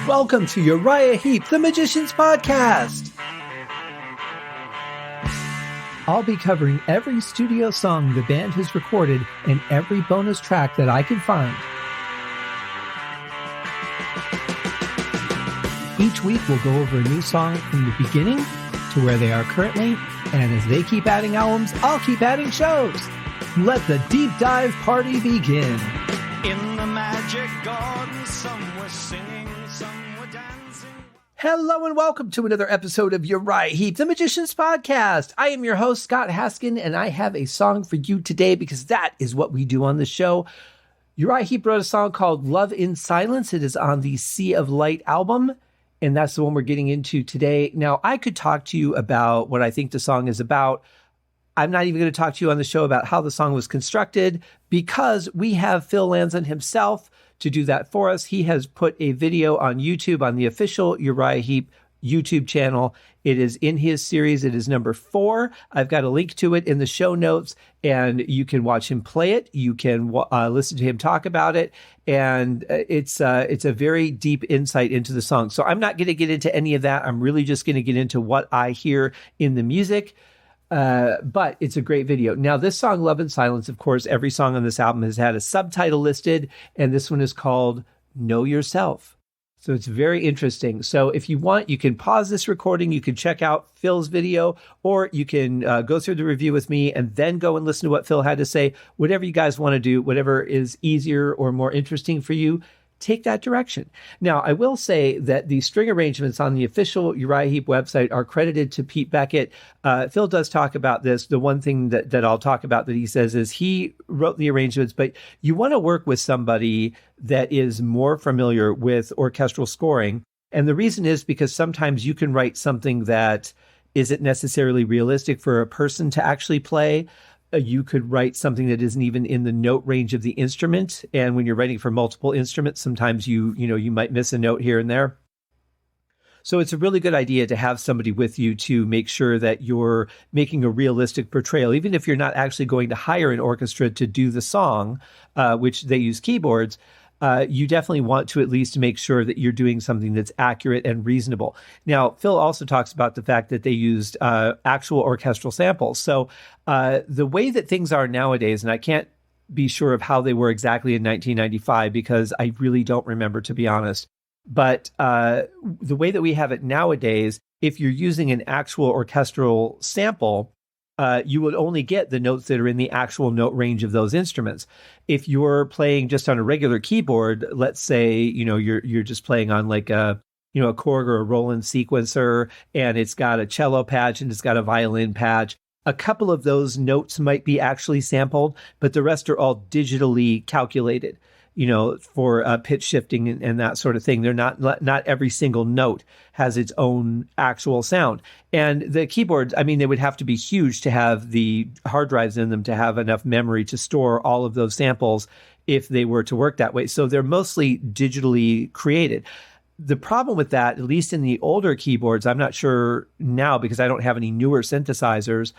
Welcome to Uriah Heep, the Magician's Podcast. I'll be covering every studio song the band has recorded and every bonus track that I can find. Each week we'll go over a new song from the beginning to where they are currently, and as they keep adding albums, I'll keep adding shows. Let the deep dive party begin. In the magic garden, some were singing, some were dancing. Hello and welcome to another episode of Uriah Heep, the Magician's Podcast. I am your host, Scott Haskin, and I have a song for you today because that is what we do on the show. Uriah Heep wrote a song called Love in Silence. It is on the Sea of Light album, and that's the one we're getting into today. Now, I could talk to you about what I think the song is about. I'm not even going to talk to you on the show about how the song was constructed because we have Phil Lanzon himself to do that for us. He has put a video on YouTube on the official Uriah Heep YouTube channel. It is in his series. It is number 4. I've got a link to it in the show notes, and you can watch him play it. You can listen to him talk about it, and it's a very deep insight into the song. So I'm not going to get into any of that. I'm really just going to get into what I hear in the music. But it's a great video. Now, this song, Love in Silence, of course, every song on this album has had a subtitle listed, and this one is called Know Yourself. So it's very interesting. So if you want, you can pause this recording, you can check out Phil's video, or you can go through the review with me and then go and listen to what Phil had to say. Whatever you guys want to do, whatever is easier or more interesting for you, take that direction. Now, I will say that the string arrangements on the official Uriah Heep website are credited to Pete Becket. Phil does talk about this. The one thing that I'll talk about that he says is he wrote the arrangements, but you want to work with somebody that is more familiar with orchestral scoring. And the reason is because sometimes you can write something that isn't necessarily realistic for a person to actually play. You could write something that isn't even in the note range of the instrument. And when you're writing for multiple instruments, sometimes you might miss a note here and there. So it's a really good idea to have somebody with you to make sure that you're making a realistic portrayal. Even if you're not actually going to hire an orchestra to do the song, which they use keyboards, you definitely want to at least make sure that you're doing something that's accurate and reasonable. Now, Phil also talks about the fact that they used actual orchestral samples. So the way that things are nowadays, and I can't be sure of how they were exactly in 1995 because I really don't remember, to be honest. But the way that we have it nowadays, if you're using an actual orchestral sample, you would only get the notes that are in the actual note range of those instruments. If you're playing just on a regular keyboard, let's say, you're just playing on like a Korg or a Roland sequencer, and it's got a cello patch and it's got a violin patch. A couple of those notes might be actually sampled, but the rest are all digitally calculated, for pitch shifting and that sort of thing. They're not every single note has its own actual sound. And the keyboards, they would have to be huge to have the hard drives in them to have enough memory to store all of those samples if they were to work that way. So they're mostly digitally created. The problem with that, at least in the older keyboards, I'm not sure now because I don't have any newer synthesizers,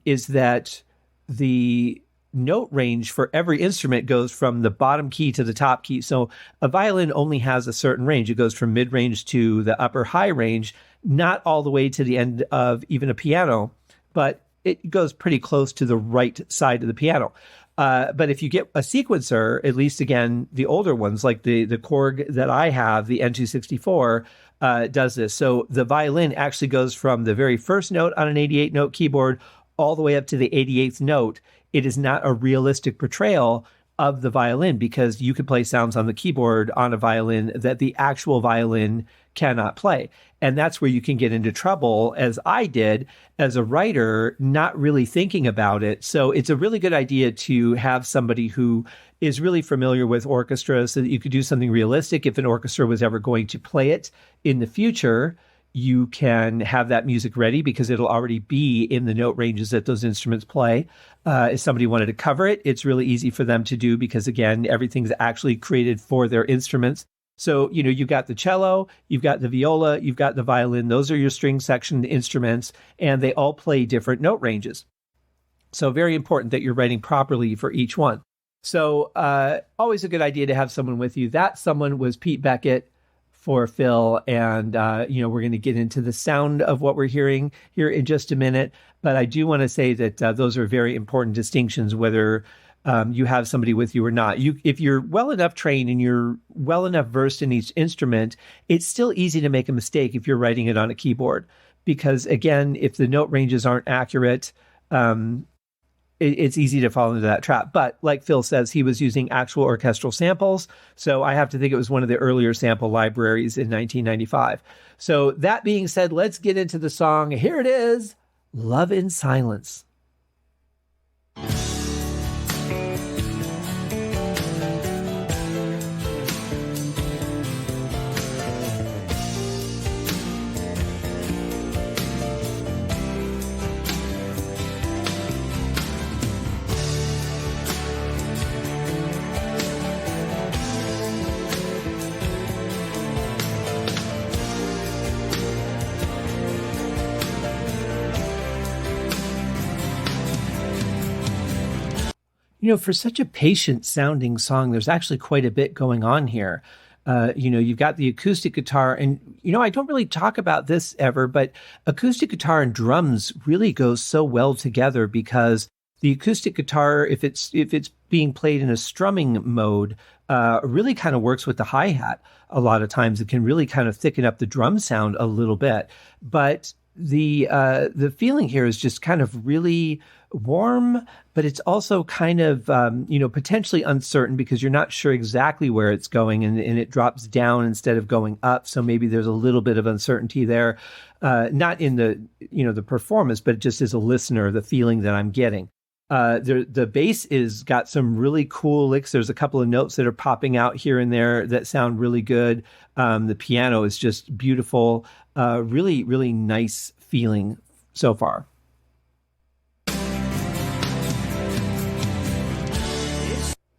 is that the note range for every instrument goes from the bottom key to the top key. So a violin only has a certain range. It goes from mid-range to the upper high range, not all the way to the end of even a piano, but it goes pretty close to the right side of the piano. But if you get a sequencer, at least again, the older ones, like the Korg that I have, the N264, does this. So the violin actually goes from the very first note on an 88-note keyboard all the way up to the 88th note. It is not a realistic portrayal of the violin because you could play sounds on the keyboard on a violin that the actual violin cannot play. And that's where you can get into trouble, as I did as a writer, not really thinking about it. So it's a really good idea to have somebody who is really familiar with orchestra so that you could do something realistic. If an orchestra was ever going to play it in the future, you can have that music ready because it'll already be in the note ranges that those instruments play. If somebody wanted to cover it, it's really easy for them to do because, again, everything's actually created for their instruments. So, you've got the cello, you've got the viola, you've got the violin. Those are your string section instruments, and they all play different note ranges. So very important that you're writing properly for each one. So always a good idea to have someone with you. That someone was Pete Becket for Phil. And, we're going to get into the sound of what we're hearing here in just a minute. But I do want to say that those are very important distinctions, whether you have somebody with you or not. If you're well enough trained and you're well enough versed in each instrument, it's still easy to make a mistake if you're writing it on a keyboard. Because again, if the note ranges aren't accurate, it's easy to fall into that trap. But like Phil says, he was using actual orchestral samples. So I have to think it was one of the earlier sample libraries in 1995. So that being said, let's get into the song. Here it is, Love in Silence. For such a patient sounding song, there's actually quite a bit going on here. You've got the acoustic guitar, and, I don't really talk about this ever, but acoustic guitar and drums really go so well together because the acoustic guitar, if it's being played in a strumming mode, really kind of works with the hi-hat a lot of times. It can really kind of thicken up the drum sound a little bit. But the feeling here is just kind of really warm, but it's also kind of, potentially uncertain because you're not sure exactly where it's going, and it drops down instead of going up. So maybe there's a little bit of uncertainty there, not in the performance, but just as a listener, the feeling that I'm getting. The bass is got some really cool licks. There's a couple of notes that are popping out here and there that sound really good. The piano is just beautiful. Really, really nice feeling so far.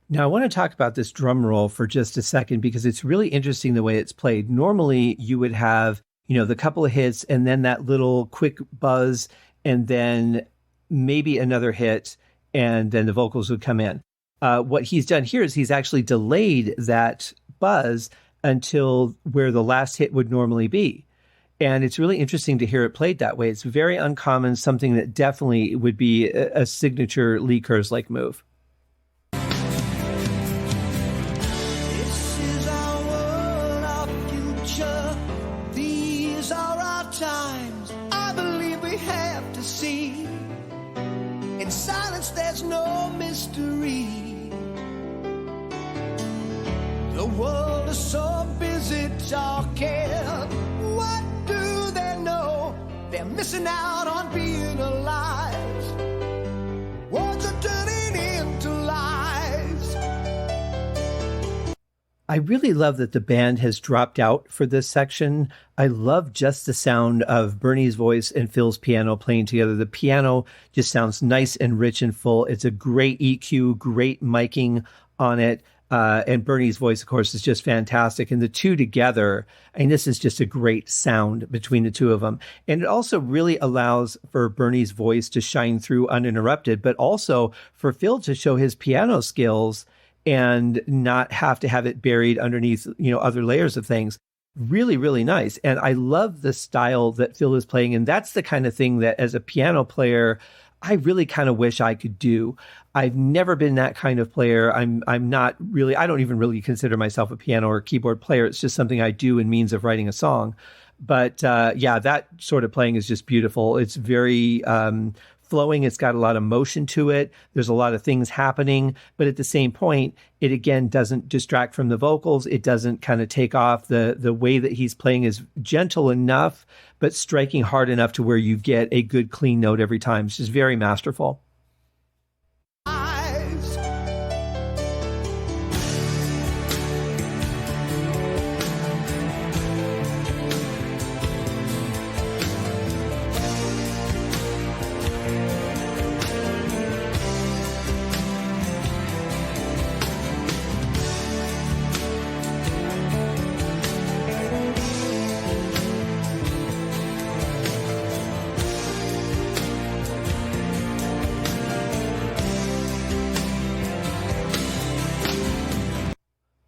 Now, I want to talk about this drum roll for just a second because it's really interesting the way it's played. Normally, you would have, the couple of hits and then that little quick buzz and then maybe another hit, and then the vocals would come in. What he's done here is he's actually delayed that buzz until where the last hit would normally be. And it's really interesting to hear it played that way. It's very uncommon, something that definitely would be a signature Lee Kerslake move. In silence, there's no mystery. The world is so busy talking. What do they know? They're missing out on being alive. Words are turning into lies. I really love that the band has dropped out for this section. I love just the sound of Bernie's voice and Phil's piano playing together. The piano just sounds nice and rich and full. It's a great EQ, great miking on it. And Bernie's voice, of course, is just fantastic. And the two together, this is just a great sound between the two of them. And it also really allows for Bernie's voice to shine through uninterrupted, but also for Phil to show his piano skills and not have to have it buried underneath, other layers of things. Really, really nice. And I love the style that Phil is playing. And that's the kind of thing that as a piano player, I really kind of wish I could do. I've never been that kind of player. I'm not really, I don't even really consider myself a piano or keyboard player. It's just something I do in means of writing a song. But that sort of playing is just beautiful. It's very flowing. It's got a lot of motion to it. There's a lot of things happening, but at the same point, it again doesn't distract from the vocals. It doesn't kind of take off. The way that he's playing is gentle enough, but striking hard enough to where you get a good clean note every time. It's just very masterful.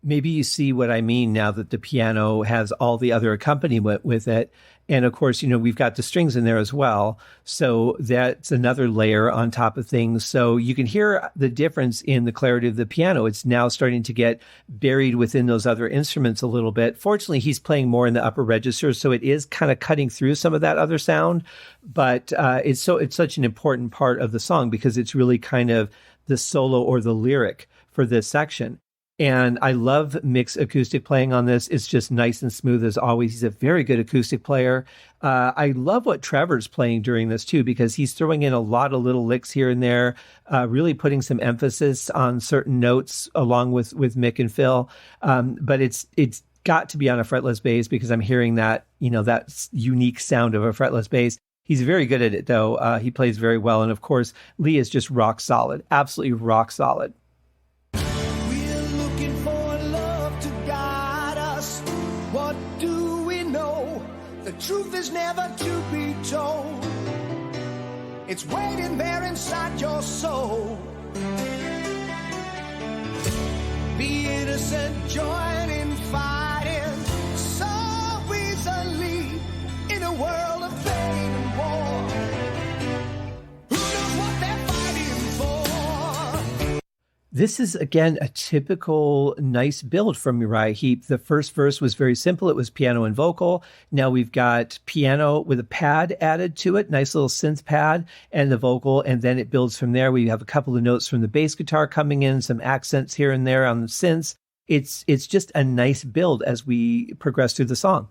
Maybe you see what I mean now that the piano has all the other accompaniment with it. And of course, we've got the strings in there as well. So that's another layer on top of things. So you can hear the difference in the clarity of the piano. It's now starting to get buried within those other instruments a little bit. Fortunately, he's playing more in the upper register, so it is kind of cutting through some of that other sound. But it's such an important part of the song because it's really kind of the solo or the lyric for this section. And I love Mick's acoustic playing on this. It's just nice and smooth as always. He's a very good acoustic player. I love what Trevor's playing during this too, because he's throwing in a lot of little licks here and there, really putting some emphasis on certain notes along with Mick and Phil. But it's got to be on a fretless bass because I'm hearing that, that unique sound of a fretless bass. He's very good at it though. He plays very well. And of course, Lee is just rock solid, absolutely rock solid. Truth is never to be told. It's waiting there inside your soul. Be innocent, join in fighting so easily in a world of pain and war. Who knows what they're fighting for? This is, again, a typical nice build from Uriah Heep. The first verse was very simple. It was piano and vocal. Now we've got piano with a pad added to it, nice little synth pad, and the vocal, and then it builds from there. We have a couple of notes from the bass guitar coming in, some accents here and there on the synths. It's just a nice build as we progress through the song.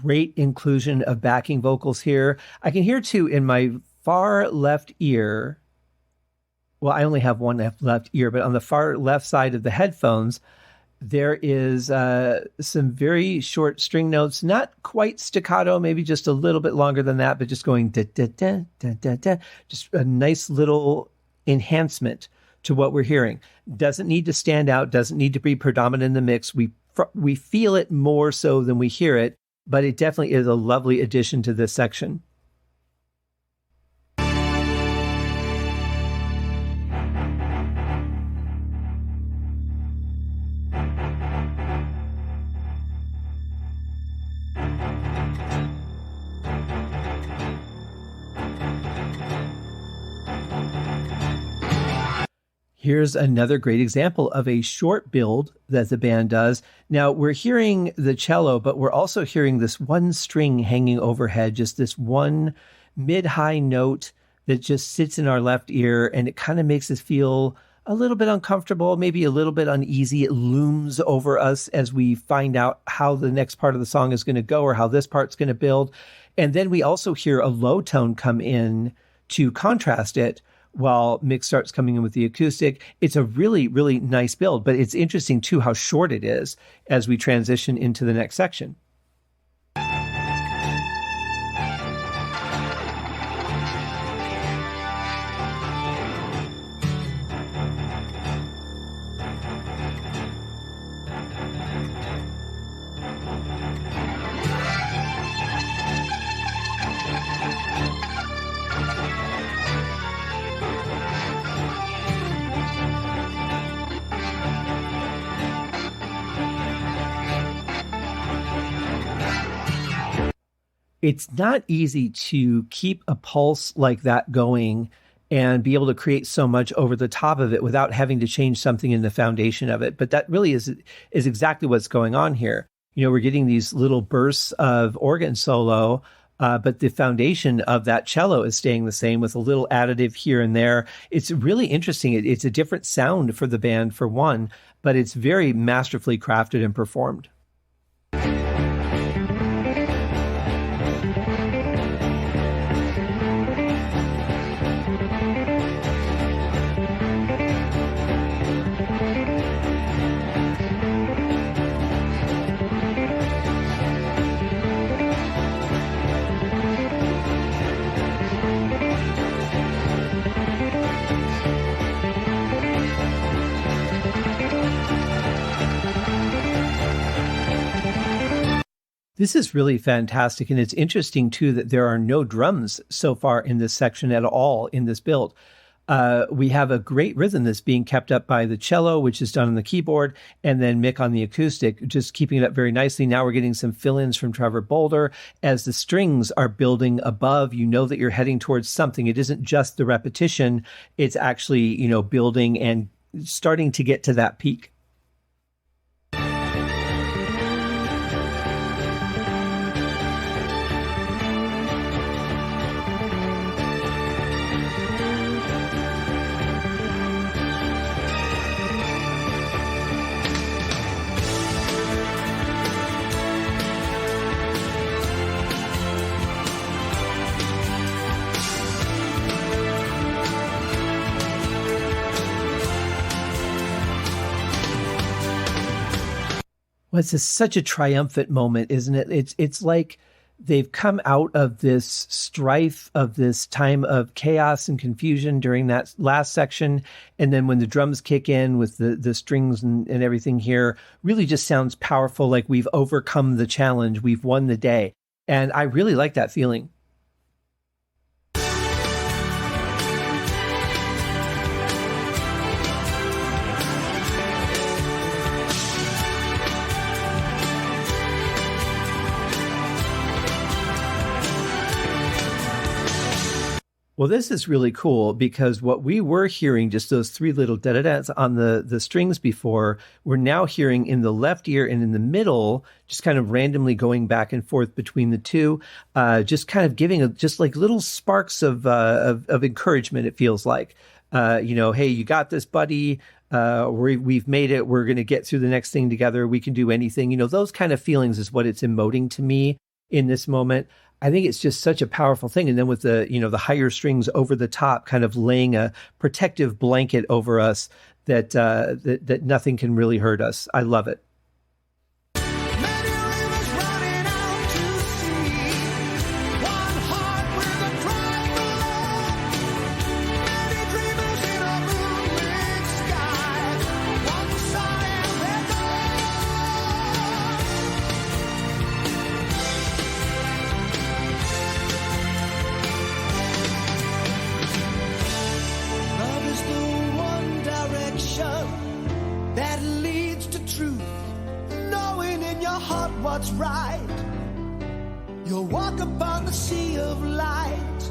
Great inclusion of backing vocals here. I can hear too in my far left ear. Well, I only have one left ear, but on the far left side of the headphones, there is some very short string notes, not quite staccato, maybe just a little bit longer than that, but just going da da da da da da. Just a nice little enhancement to what we're hearing. Doesn't need to stand out, doesn't need to be predominant in the mix. We feel it more so than we hear it. But it definitely is a lovely addition to this section. Here's another great example of a short build that the band does. Now, we're hearing the cello, but we're also hearing this one string hanging overhead, just this one mid-high note that just sits in our left ear, and it kind of makes us feel a little bit uncomfortable, maybe a little bit uneasy. It looms over us as we find out how the next part of the song is going to go or how this part's going to build. And then we also hear a low tone come in to contrast it, while Mick starts coming in with the acoustic. It's a really, really nice build, but it's interesting too how short it is as we transition into the next section. It's not easy to keep a pulse like that going and be able to create so much over the top of it without having to change something in the foundation of it. But that really is exactly what's going on here. We're getting these little bursts of organ solo, but the foundation of that cello is staying the same with a little additive here and there. It's really interesting. It's a different sound for the band, for one, but it's very masterfully crafted and performed. This is really fantastic. And it's interesting, too, that there are no drums so far in this section at all in this build. We have a great rhythm that's being kept up by the cello, which is done on the keyboard, and then Mick on the acoustic, just keeping it up very nicely. Now we're getting some fill-ins from Trevor Boulder. As the strings are building above, you know that you're heading towards something. It isn't just the repetition. It's actually, building and starting to get to that peak. Well, it's such a triumphant moment, isn't it? It's like they've come out of this strife, of this time of chaos and confusion during that last section. And then when the drums kick in with the strings and everything here, really just sounds powerful, like we've overcome the challenge, we've won the day. And I really like that feeling. Well, this is really cool because what we were hearing, just those three little da-da-das on the strings before, we're now hearing in the left ear and in the middle, just kind of randomly going back and forth between the two, just kind of giving just like little sparks of encouragement, it feels like. Hey, you got this, buddy. We've made it. We're going to get through the next thing together. We can do anything. Those kind of feelings is what it's emoting to me in this moment. I think it's just such a powerful thing. And then with the higher strings over the top, kind of laying a protective blanket over us that nothing can really hurt us. I love it. What's right? You'll walk upon the sea of light.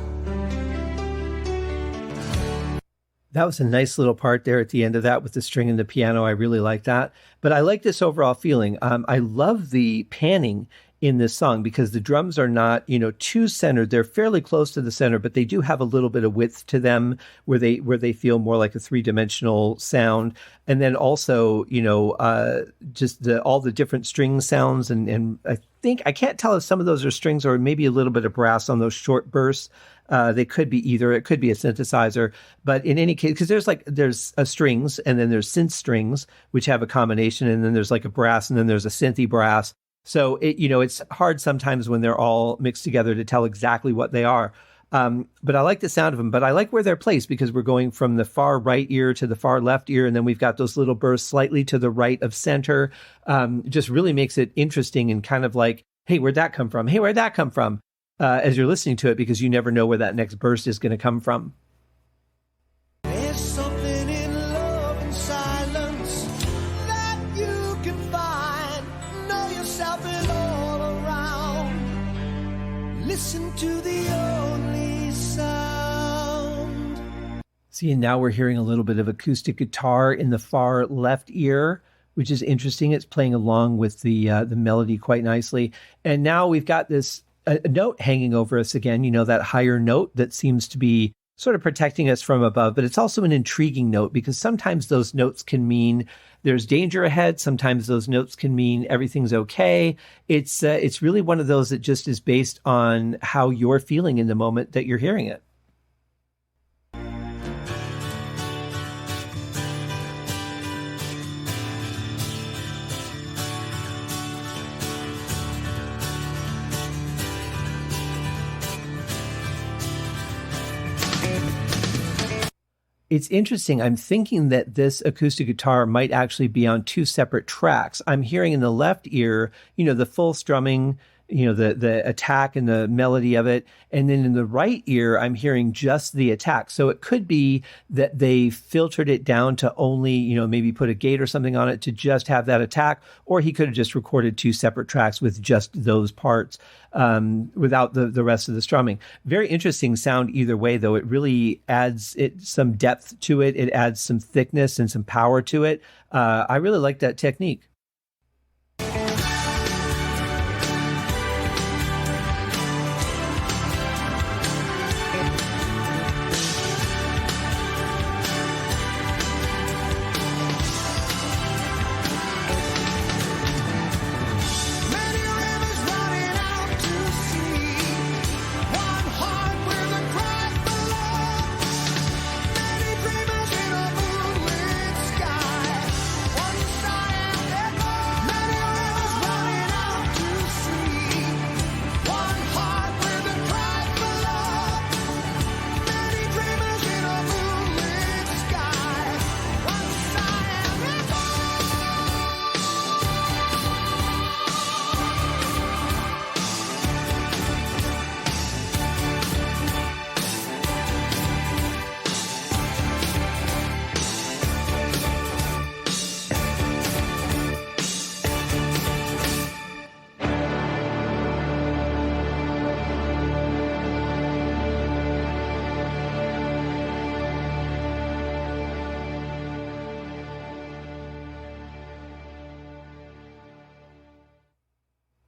That was a nice little part there at the end of that with the string and the piano. I really like that. But I like this overall feeling. I love the panning in this song because the drums are not, too centered. They're fairly close to the center, but they do have a little bit of width to them where they feel more like a three-dimensional sound. And then also, just all the different string sounds. And I can't tell if some of those are strings or maybe a little bit of brass on those short bursts. They could be either. It could be a synthesizer. But in any case, because there's strings and then there's synth strings, which have a combination. And then there's like a brass and then there's a synthy brass. So it's hard sometimes when they're all mixed together to tell exactly what they are. But I like the sound of them, but I like where they're placed because we're going from the far right ear to the far left ear. And then we've got those little bursts slightly to the right of center. Just really makes it interesting and kind of like, hey, where'd that come from? Hey, where'd that come from? As you're listening to it, because you never know where that next burst is going to come from. There's something in love and silence that you can find. Know yourself in all around. Listen to the only sound. See, and now we're hearing a little bit of acoustic guitar in the far left ear, which is interesting. It's playing along with the melody quite nicely. And now we've got this a note hanging over us again, that higher note that seems to be sort of protecting us from above, but it's also an intriguing note because sometimes those notes can mean there's danger ahead. Sometimes those notes can mean everything's okay. It's really one of those that just is based on how you're feeling in the moment that you're hearing it. It's interesting. I'm thinking that this acoustic guitar might actually be on two separate tracks. I'm hearing in the left ear, the full strumming, the attack and the melody of it. And then in the right ear, I'm hearing just the attack. So it could be that they filtered it down to only, maybe put a gate or something on it to just have that attack, or he could have just recorded 2 separate tracks with just those parts without the rest of the strumming. Very interesting sound either way, though. It really adds some depth to it. It adds some thickness and some power to it. I really like that technique.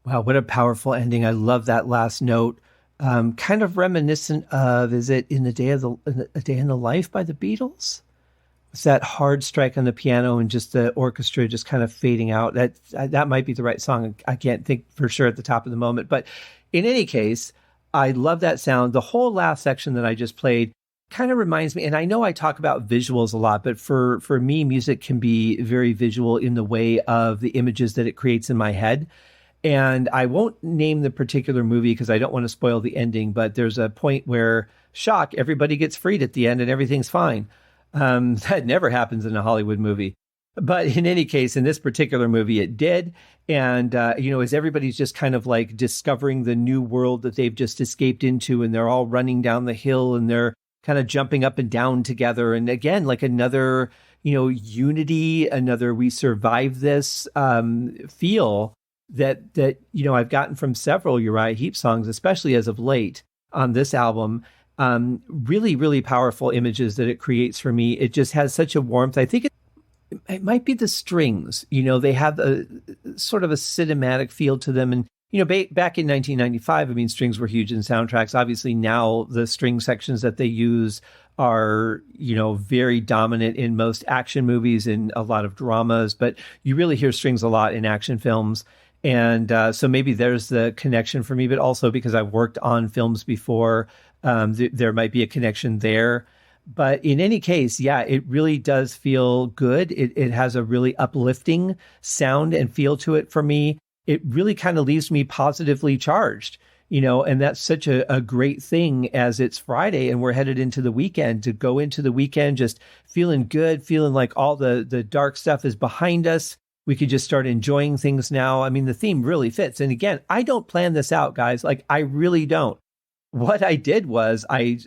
Wow, what a powerful ending. I love that last note. Kind of reminiscent of, is it A Day in the Life by the Beatles? It's that hard strike on the piano and just the orchestra just kind of fading out. That might be the right song. I can't think for sure at the top of the moment. But in any case, I love that sound. The whole last section that I just played kind of reminds me, and I know I talk about visuals a lot, but for me, music can be very visual in the way of the images that it creates in my head. And I won't name the particular movie because I don't want to spoil the ending, but there's a point where, shock, everybody gets freed at the end and everything's fine. That never happens in a Hollywood movie. But in any case, in this particular movie, it did. And, as everybody's just kind of like discovering the new world that they've just escaped into, and they're all running down the hill and they're kind of jumping up and down together. And again, like another, unity, another we survived this feel that I've gotten from several Uriah Heep songs, especially as of late on this album. Really, really powerful images that it creates for me. It just has such a warmth. I think it might be the strings. They have a sort of a cinematic feel to them. And, back in 1995, strings were huge in soundtracks. Obviously now the string sections that they use are, very dominant in most action movies and a lot of dramas, but you really hear strings a lot in action films. And so maybe there's the connection for me, but also because I've worked on films before, there might be a connection there. But in any case, yeah, it really does feel good. It has a really uplifting sound and feel to it for me. It really kind of leaves me positively charged, and that's such a great thing as it's Friday and we're headed into the weekend, to go into the weekend just feeling good, feeling like all the dark stuff is behind us. We could just start enjoying things now. The theme really fits. And again, I don't plan this out, guys. Like, I really don't. What I did was I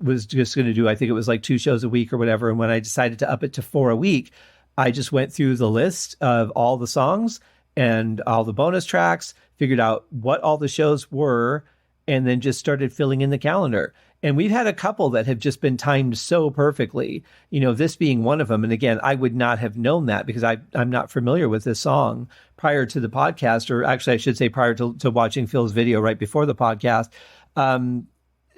was just going to do, I think it was like 2 shows a week or whatever. And when I decided to up it to 4 a week, I just went through the list of all the songs and all the bonus tracks, figured out what all the shows were, and then just started filling in the calendar. And we've had a couple that have just been timed so perfectly, this being one of them. And again, I would not have known that because I'm not familiar with this song prior to the podcast, or actually I should say prior to watching Phil's video right before the podcast.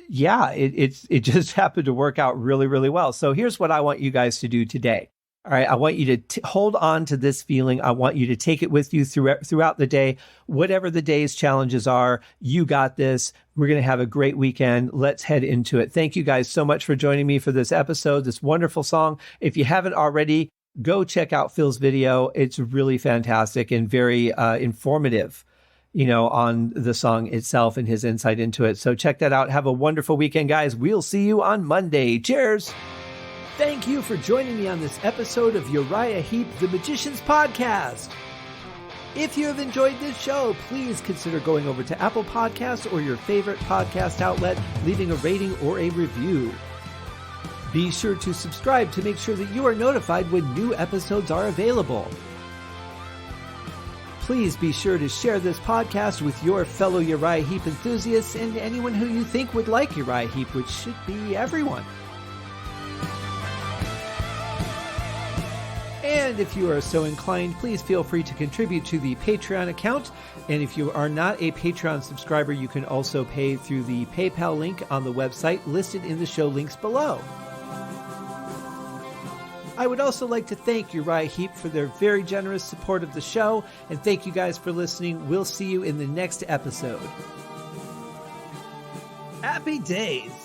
It just happened to work out really, really well. So here's what I want you guys to do today. All right, I want you to hold on to this feeling. I want you to take it with you throughout the day. Whatever the day's challenges are, you got this. We're going to have a great weekend. Let's head into it. Thank you guys so much for joining me for this episode, this wonderful song. If you haven't already, go check out Phil's video. It's really fantastic and very informative, on the song itself and his insight into it. So check that out. Have a wonderful weekend, guys. We'll see you on Monday. Cheers. Thank you for joining me on this episode of Uriah Heep, the Magician's Podcast. If you have enjoyed this show, please consider going over to Apple Podcasts or your favorite podcast outlet, leaving a rating or a review. Be sure to subscribe to make sure that you are notified when new episodes are available. Please be sure to share this podcast with your fellow Uriah Heep enthusiasts and anyone who you think would like Uriah Heep, which should be everyone. And if you are so inclined, please feel free to contribute to the Patreon account. And if you are not a Patreon subscriber, you can also pay through the PayPal link on the website listed in the show links below. I would also like to thank Uriah Heep for their very generous support of the show, and thank you guys for listening. We'll see you in the next episode. Happy days!